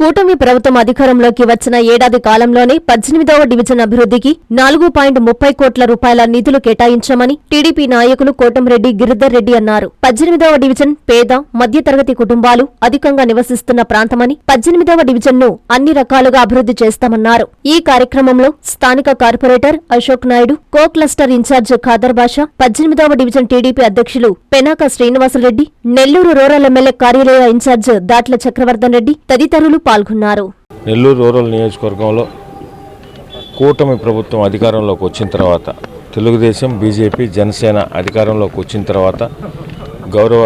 కూటమి ప్రభుత్వం అధికారంలోకి వచ్చిన ఏడాది కాలంలోనే 18వ డివిజన్ అభివృద్ధికి 4.30 కోట్ల రూపాయల నిధులు కేటాయించామని టీడీపీ నాయకులు కోటంరెడ్డి గిరిధర్ రెడ్డి అన్నారు. 18వ డివిజన్ పేద, మధ్యతరగతి కుటుంబాలు అధికంగా నివసిస్తున్న ప్రాంతమని 18వ డివిజన్ను అన్ని రకాలుగా అభివృద్ధి చేస్తామన్నారు. ఈ కార్యక్రమంలో స్థానిక corporator Ashok Naidu, co cluster incharge Khader Basha, 18వ డివిజన్ టీడీపీ అధ్యక్షులు పెనాక శ్రీనివాసులరెడ్డి, నెల్లూరు రూరల్ ఎమ్మెల్యే కార్యాలయ ఇన్ఛార్జ్ దాట్ల చక్రవర్ధన్ రెడ్డి తదితరులు పాల్గొన్నారు. నెల్లూరు రూరల్ నియోజకవర్గంలో కూటమి ప్రభుత్వం అధికారంలోకి వచ్చిన తర్వాత, తెలుగుదేశం, బీజేపీ, జనసేన అధికారంలోకి వచ్చిన తర్వాత గౌరవ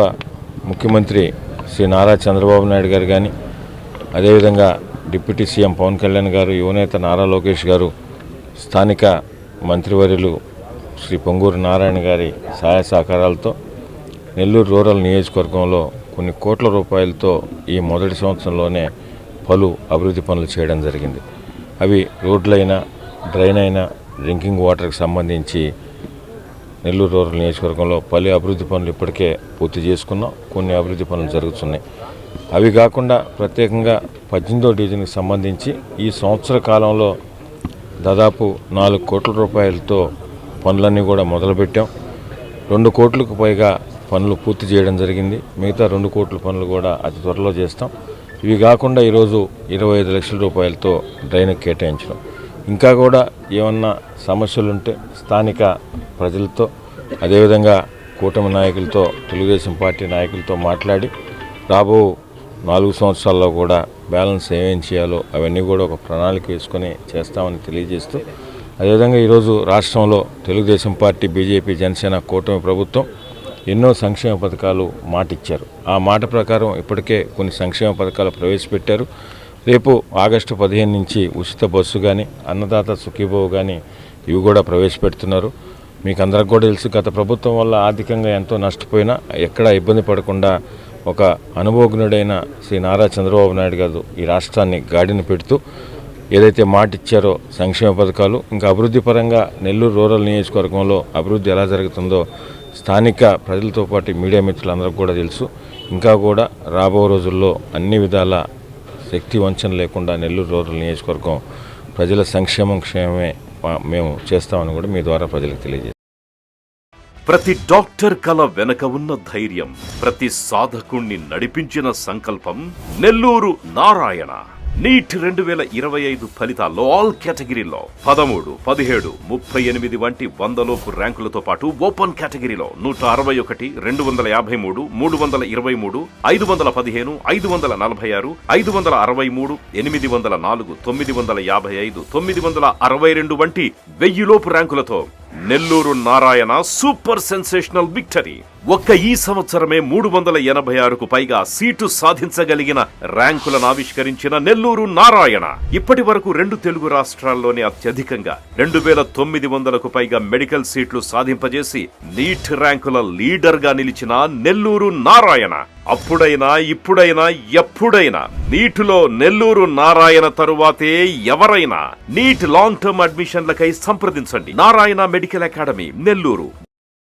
ముఖ్యమంత్రి శ్రీ నారా చంద్రబాబు నాయుడు గారు కానీ, అదేవిధంగా డిప్యూటీ సీఎం పవన్ కళ్యాణ్ గారు, యువనేత నారా లోకేష్ గారు, స్థానిక మంత్రివర్యులు శ్రీ పొంగూరు నారాయణ గారి సహాయ సహకారాలతో నెల్లూరు రూరల్ నియోజకవర్గంలో కొన్ని కోట్ల రూపాయలతో ఈ మొదటి సంవత్సరంలోనే పలు అభివృద్ధి పనులు చేయడం జరిగింది. అవి రోడ్లైనా, డ్రైన్ అయినా, డ్రింకింగ్ వాటర్కి సంబంధించి నెల్లూరు రూరల్ నియోజకవర్గంలో పలు అభివృద్ధి పనులు ఇప్పటికే పూర్తి చేసుకున్నాం. కొన్ని అభివృద్ధి పనులు జరుగుతున్నాయి. అవి కాకుండా ప్రత్యేకంగా 18వ డివిజన్కి సంబంధించి ఈ సంవత్సర కాలంలో దాదాపు 4 కోట్ల రూపాయలతో పనులన్నీ కూడా మొదలుపెట్టాం. 2 కోట్లకు పైగా పనులు పూర్తి చేయడం జరిగింది. మిగతా 2 కోట్ల పనులు కూడా అతి త్వరలో చేస్తాం. ఇవి కాకుండా ఈరోజు 25 లక్షల రూపాయలతో డ్రైన్ కేటాయించడం. ఇంకా కూడా ఏమన్నా సమస్యలుంటే స్థానిక ప్రజలతో, అదేవిధంగా కూటమి నాయకులతో, తెలుగుదేశం పార్టీ నాయకులతో మాట్లాడి రాబో 4 సంవత్సరాల్లో కూడా బ్యాలెన్స్ ఏమేం చేయాలో అవన్నీ కూడా ఒక ప్రణాళిక వేసుకొని చేస్తామని తెలియజేస్తూ, అదేవిధంగా ఈరోజు రాష్ట్రంలో తెలుగుదేశం పార్టీ, బీజేపీ, జనసేన కూటమి ప్రభుత్వం ఎన్నో సంక్షేమ పథకాలు మాటిచ్చారు. ఆ మాట ప్రకారం ఇప్పటికే కొన్ని సంక్షేమ పథకాలు ప్రవేశపెట్టారు. రేపు ఆగస్టు 15 నుంచి ఉచిత బస్సు కానీ, అన్నదాత సుఖీభవ కానీ ఇవి కూడా ప్రవేశపెడుతున్నారు. మీకు అందరికి కూడా తెలుసు, గత ప్రభుత్వం వల్ల ఆర్థికంగా ఎంతో నష్టపోయినా ఎక్కడా ఇబ్బంది పడకుండా ఒక అనుభవజ్ఞుడైన శ్రీ నారా చంద్రబాబు నాయుడు గారు ఈ రాష్ట్రాన్ని గాడిన పెడుతూ ఏదైతే మాట ఇచ్చారో సంక్షేమ పథకాలు, ఇంకా అభివృద్ధి పరంగా నెల్లూరు రూరల్ నియోజకవర్గంలో అభివృద్ధి ఎలా జరుగుతుందో స్థానిక ప్రజలతో పాటు మీడియా మిత్రులందరికీ కూడా తెలుసు. ఇంకా కూడా రాబో రోజుల్లో అన్ని విధాల శక్తి వంచన లేకుండా నెల్లూరు రూరల్ నియోజకవర్గం ప్రజల సంక్షేమం, క్షేమమే మేము చేస్తామని కూడా మీ ద్వారా ప్రజలకు తెలియజేస్తాం. ప్రతి డాక్టర్ కల వెనక ఉన్న ధైర్యం, ప్రతి సాధకుణ్ణి నడిపించిన సంకల్పం నెల్లూరు నారాయణ. నీట్ 2025 ఫలితాల్లో ఆల్ కేటగిరీలో 13, 17, 38 వంటి 100లోపు ర్యాంకులతో పాటు ఓపెన్ కేటగిరీలో 161, 253, 323, 515, 546, 563, 804, 955, 962 వంటి 1000లోపు ర్యాంకులతో Nellore Narayana super sensational victory. ఒక్క ఈ సంవత్సరమే 386కు పైగా సీటు సాధించగలిగిన ర్యాంకులను ఆవిష్కరించిన నెల్లూరు నారాయణ ఇప్పటి వరకు 2 తెలుగు రాష్ట్రాల్లోనే అత్యధికంగా 2900కు పైగా మెడికల్ సీట్లు సాధింపజేసి నీట్ ర్యాంకుల లీడర్ గా నిలిచిన నెల్లూరు నారాయణ అప్పుడైనా, ఇప్పుడైనా, ఎప్పుడైనా నీటిలో నెల్లూరు నారాయణ తరువాతే ఎవరైనా. నీట్ లాంగ్ టర్మ్ అడ్మిషన్లకై సంప్రదించండి. Narayana medical academy, Nellore.